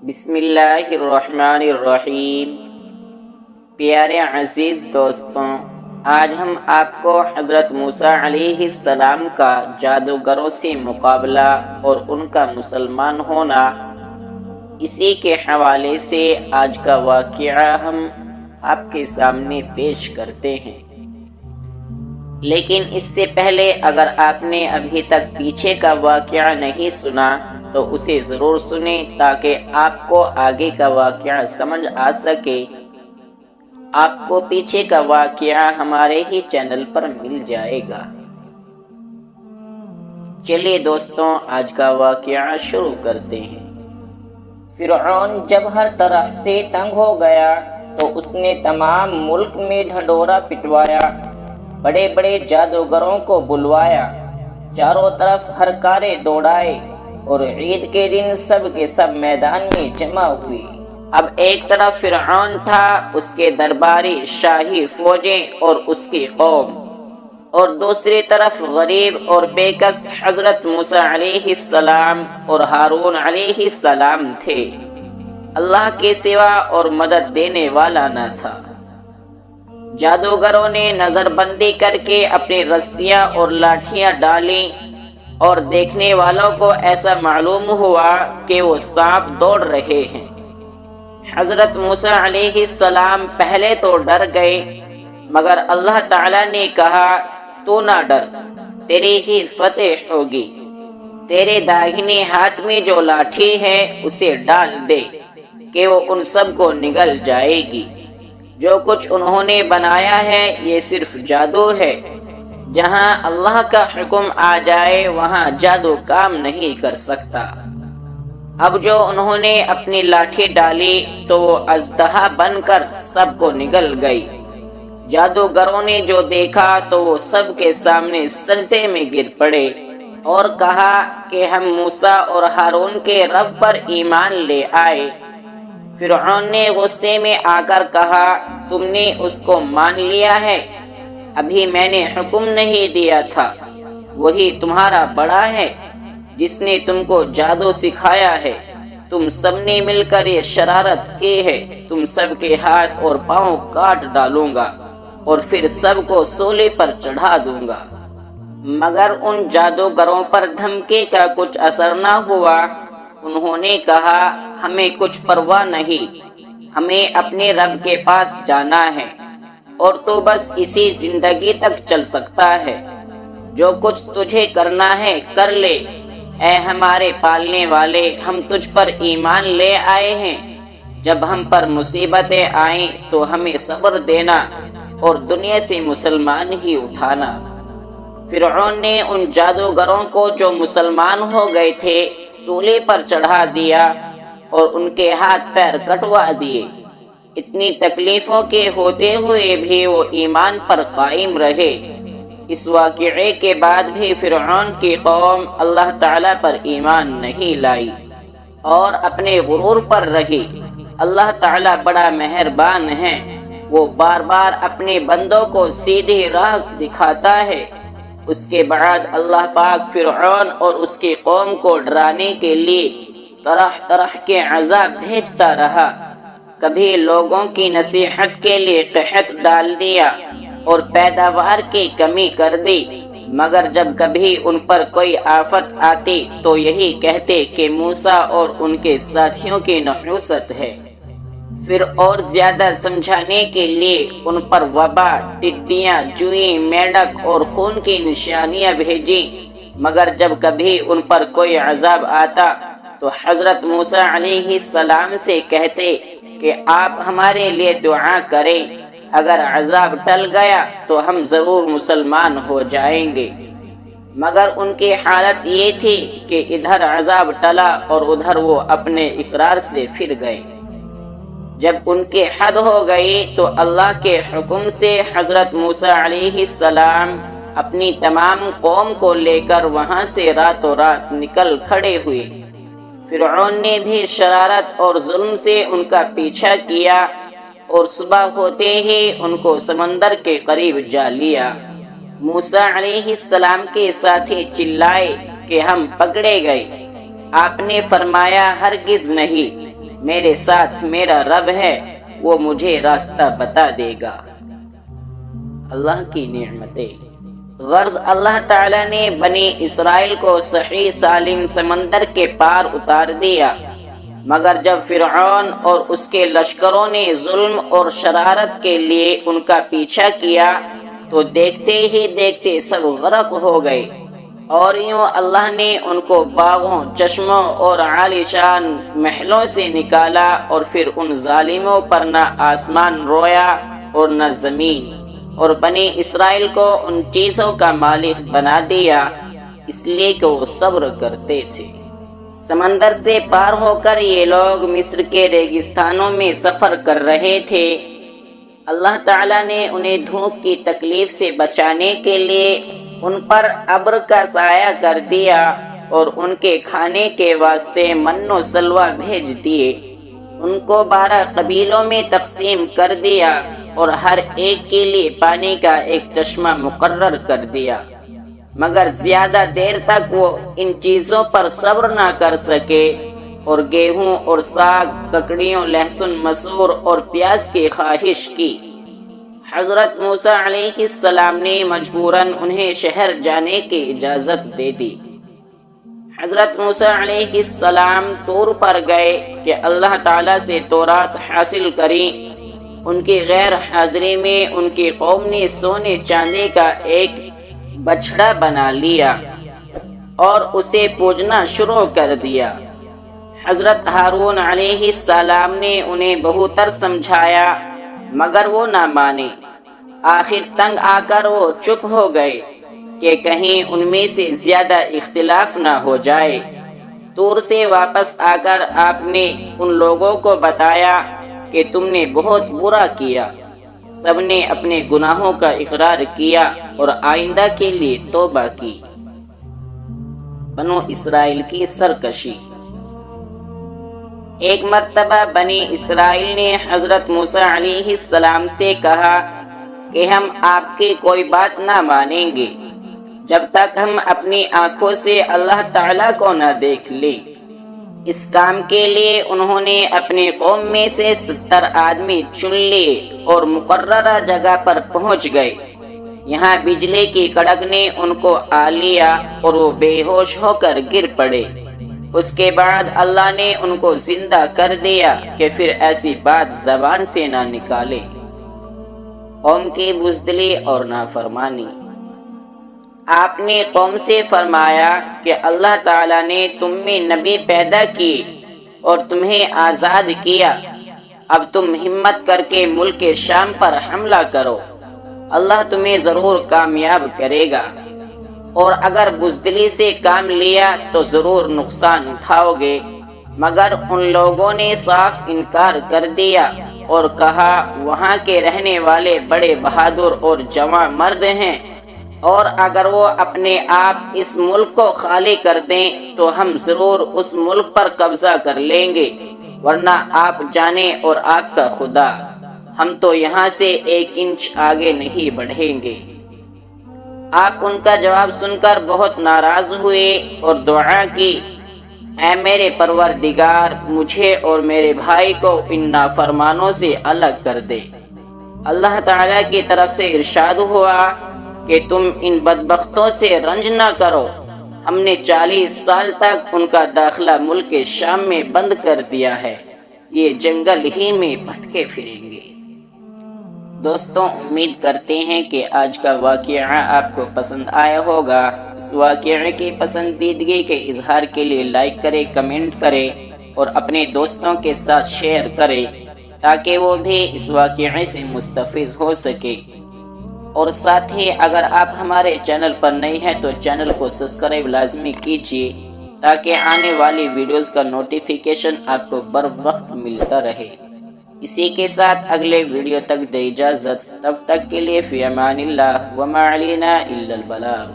بسم اللہ الرحمن الرحیم۔ پیارے عزیز دوستوں، آج ہم آپ کو حضرت موسیٰ علیہ السلام کا جادوگروں سے مقابلہ اور ان کا مسلمان ہونا، اسی کے حوالے سے آج کا واقعہ ہم آپ کے سامنے پیش کرتے ہیں۔ لیکن اس سے پہلے اگر آپ نے ابھی تک پیچھے کا واقعہ نہیں سنا تو اسے ضرور سنیں تاکہ آپ کو آگے کا واقعہ سمجھ آ سکے۔ آپ کو پیچھے کا واقعہ ہمارے ہی چینل پر مل جائے گا۔ چلیے دوستوں، آج کا واقعہ شروع کرتے ہیں۔ فرعون جب ہر طرح سے تنگ ہو گیا تو اس نے تمام ملک میں ڈھنڈورا پٹوایا، بڑے بڑے جادوگروں کو بلوایا، چاروں طرف ہر کارے دوڑائے اور عید کے دن سب کے سب میدان میں جمع ہوئے۔ اب ایک طرف فرعون تھا، اس کے درباری شاہی فوجیں اور اس کی قوم، اور دوسری طرف غریب اور بے کس حضرت موسیٰ علیہ السلام اور ہارون علیہ السلام تھے۔ اللہ کے سوا اور مدد دینے والا نہ تھا۔ جادوگروں نے نظر بندی کر کے اپنی رسیاں اور لاٹھیاں ڈالیں اور دیکھنے والوں کو ایسا معلوم ہوا کہ وہ سانپ دوڑ رہے ہیں۔ حضرت موسیٰ علیہ السلام پہلے تو ڈر گئے، مگر اللہ تعالیٰ نے کہا تو نہ ڈر، تیری ہی فتح ہوگی۔ تیرے داہنے ہاتھ میں جو لاٹھی ہے اسے ڈال دے کہ وہ ان سب کو نگل جائے گی۔ جو کچھ انہوں نے بنایا ہے یہ صرف جادو ہے، جہاں اللہ کا حکم آ جائے وہاں جادو کام نہیں کر سکتا۔ اب جو انہوں نے اپنی لاٹھی ڈالی تو وہ اژدہا بن کر سب کو نگل گئی۔ جادوگروں نے جو دیکھا تو وہ سب کے سامنے سجدے میں گر پڑے اور کہا کہ ہم موسیٰ اور ہارون کے رب پر ایمان لے آئے۔ فرعون نے غصے میں آ کر کہا تم نے اس کو مان لیا ہے؟ ابھی میں نے حکم نہیں دیا تھا، وہی تمہارا بڑا ہے جس نے تم کو جادو سکھایا ہے۔ تم سب نے مل کر یہ شرارت کی ہے، تم سب کے ہاتھ اور پاؤں کاٹ ڈالوں گا اور پھر سب کو سولے پر چڑھا دوں گا۔ مگر ان جادوگروں پر دھمکی کا کچھ اثر نہ ہوا۔ انہوں نے کہا ہمیں کچھ پرواہ نہیں، ہمیں اپنے رب کے پاس جانا ہے اور تو بس اسی زندگی تک چل سکتا ہے۔ جو کچھ تجھے کرنا ہے کر لے، اے ہمارے پالنے والے، ہم تجھ پر ایمان لے آئے ہیں۔ جب ہم پر مصیبتیں آئیں تو ہمیں صبر دینا اور دنیا سے مسلمان ہی اٹھانا۔ فرعون نے ان جادوگروں کو جو مسلمان ہو گئے تھے سولے پر چڑھا دیا اور ان کے ہاتھ پیر کٹوا دیے۔ اتنی تکلیفوں کے ہوتے ہوئے بھی وہ ایمان پر قائم رہے۔ اس واقعے کے بعد بھی فرعون کی قوم اللہ تعالیٰ پر ایمان نہیں لائی اور اپنے غرور پر رہی۔ اللہ تعالیٰ بڑا مہربان ہے، وہ بار بار اپنے بندوں کو سیدھی راہ دکھاتا ہے۔ اس کے بعد اللہ پاک فرعون اور اس کی قوم کو ڈرانے کے لیے طرح طرح کے عذاب بھیجتا رہا۔ کبھی لوگوں کی نصیحت کے لیے قحط ڈال دیا اور پیداوار کی کمی کر دی، مگر جب کبھی ان پر کوئی آفت آتی تو یہی کہتے کہ موسیٰ اور ان کے ساتھیوں کی نحوست ہے۔ پھر اور زیادہ سمجھانے کے لیے ان پر وبا، ٹڈیاں، جوئیں، میںڈک اور خون کی نشانیاں بھیجی، مگر جب کبھی ان پر کوئی عذاب آتا تو حضرت موسیٰ علیہ السلام سے کہتے کہ آپ ہمارے لیے دعا کریں، اگر عذاب ٹل گیا تو ہم ضرور مسلمان ہو جائیں گے۔ مگر ان کی حالت یہ تھی کہ ادھر عذاب ٹلا اور ادھر وہ اپنے اقرار سے پھر گئے۔ جب ان کی حد ہو گئی تو اللہ کے حکم سے حضرت موسیٰ علیہ السلام اپنی تمام قوم کو لے کر وہاں سے راتوں رات نکل کھڑے ہوئے۔ فرعون نے بھی شرارت اور ظلم سے ان کا پیچھا کیا اور صبح ہوتے ہی ان کو سمندر کے قریب جا لیا۔ موسیٰ علیہ السلام کے ساتھی چلائے کہ ہم پکڑے گئے۔ آپ نے فرمایا ہرگز نہیں، میرے ساتھ میرا رب ہے، وہ مجھے راستہ بتا دے گا۔ اللہ کی نعمتیں۔ غرض اللہ تعالیٰ نے بنی اسرائیل کو صحیح سالم سمندر کے پار اتار دیا، مگر جب فرعون اور اس کے لشکروں نے ظلم اور شرارت کے لیے ان کا پیچھا کیا تو دیکھتے ہی دیکھتے سب غرق ہو گئے، اور یوں اللہ نے ان کو باغوں، چشموں اور عالی شان محلوں سے نکالا، اور پھر ان ظالموں پر نہ آسمان رویا اور نہ زمین، اور بنی اسرائیل کو ان چیزوں کا مالک بنا دیا اس لیے کہ وہ صبر کرتے تھے۔ سمندر سے پار ہو کر یہ لوگ مصر کے ریگستانوں میں سفر کر رہے تھے۔ اللہ تعالیٰ نے انہیں دھوپ کی تکلیف سے بچانے کے لیے ان پر ابر کا سایہ کر دیا، اور ان کے کھانے کے واسطے من و سلوہ بھیج دیے۔ ان کو 12 قبیلوں میں تقسیم کر دیا، اور ہر ایک کے لیے پانی کا ایک چشمہ مقرر کر دیا، مگر زیادہ دیر تک وہ ان چیزوں پر صبر نہ کر سکے، اور گیہوں اور ساگ، ککڑیوں، لہسن مسور اور پیاز کی خواہش کی۔ حضرت موسیٰ علیہ السلام نے مجبوراً انہیں شہر جانے کی اجازت دے دی۔ حضرت موسیٰ علیہ السلام طور پر گئے کہ اللہ تعالیٰ سے تورات حاصل کری۔ ان کی غیر حاضری میں ان کی قوم نے سونے چاندی کا ایک بچھڑا بنا لیا اور اسے پوجنا شروع کر دیا۔ حضرت ہارون علیہ السلام نے انہیں بہتر سمجھایا، مگر وہ نہ مانے۔ آخر تنگ آ کر وہ چپ ہو گئے کہ کہیں ان میں سے زیادہ اختلاف نہ ہو جائے۔ طور سے واپس آ کر آپ نے ان لوگوں کو بتایا کہ تم نے بہت برا کیا۔ سب نے اپنے گناہوں کا اقرار کیا اور آئندہ کے لیے توبہ کی۔ بنو اسرائیل کی سرکشی۔ ایک مرتبہ بنی اسرائیل نے حضرت موسیٰ علیہ السلام سے کہا کہ ہم آپ کی کوئی بات نہ مانیں گے جب تک ہم اپنی آنکھوں سے اللہ تعالیٰ کو نہ دیکھ لیں۔ اس کام کے لیے انہوں نے اپنی قوم میں سے 70 آدمی چن لیے اور مقررہ جگہ پر پہنچ گئے۔ یہاں بجلی کی کڑک نے ان کو آ لیا اور وہ بے ہوش ہو کر گر پڑے۔ اس کے بعد اللہ نے ان کو زندہ کر دیا کہ پھر ایسی بات زبان سے نہ نکالے۔ قوم کی بزدلی اور نافرمانی۔ آپ نے قوم سے فرمایا کہ اللہ تعالیٰ نے تم میں نبی پیدا کیے اور تمہیں آزاد کیا، اب تم ہمت کر کے ملک شام پر حملہ کرو، اللہ تمہیں ضرور کامیاب کرے گا، اور اگر بزدلی سے کام لیا تو ضرور نقصان اٹھاؤ گے۔ مگر ان لوگوں نے صاف انکار کر دیا اور کہا وہاں کے رہنے والے بڑے بہادر اور جواں مرد ہیں، اور اگر وہ اپنے آپ اس ملک کو خالی کر دیں تو ہم ضرور اس ملک پر قبضہ کر لیں گے، ورنہ آپ جانیں اور آپ کا خدا، ہم تو یہاں سے 1 انچ آگے نہیں بڑھیں گے۔ آپ ان کا جواب سن کر بہت ناراض ہوئے اور دعا کی، اے میرے پروردگار، مجھے اور میرے بھائی کو ان نافرمانوں سے الگ کر دے۔ اللہ تعالیٰ کی طرف سے ارشاد ہوا کہ تم ان بدبختوں سے رنج نہ کرو، ہم نے 40 سال تک ان کا داخلہ ملک شام میں بند کر دیا ہے، یہ جنگل ہی میں بھٹکے پھریں گے۔ دوستوں، امید کرتے ہیں کہ آج کا واقعہ آپ کو پسند آیا ہوگا۔ اس واقعے کی پسندیدگی کے اظہار کے لیے لائک کریں، کمنٹ کریں اور اپنے دوستوں کے ساتھ شیئر کریں تاکہ وہ بھی اس واقعے سے مستفید ہو سکے۔ اور ساتھ ہی اگر آپ ہمارے چینل پر نئے ہیں تو چینل کو سبسکرائب لازمی کیجیے تاکہ آنے والی ویڈیوز کا نوٹیفیکیشن آپ کو بر وقت ملتا رہے۔ اسی کے ساتھ اگلے ویڈیو تک دے اجازت، تب تک کے لیے فی امان اللہ وما علینا الا البلاغ۔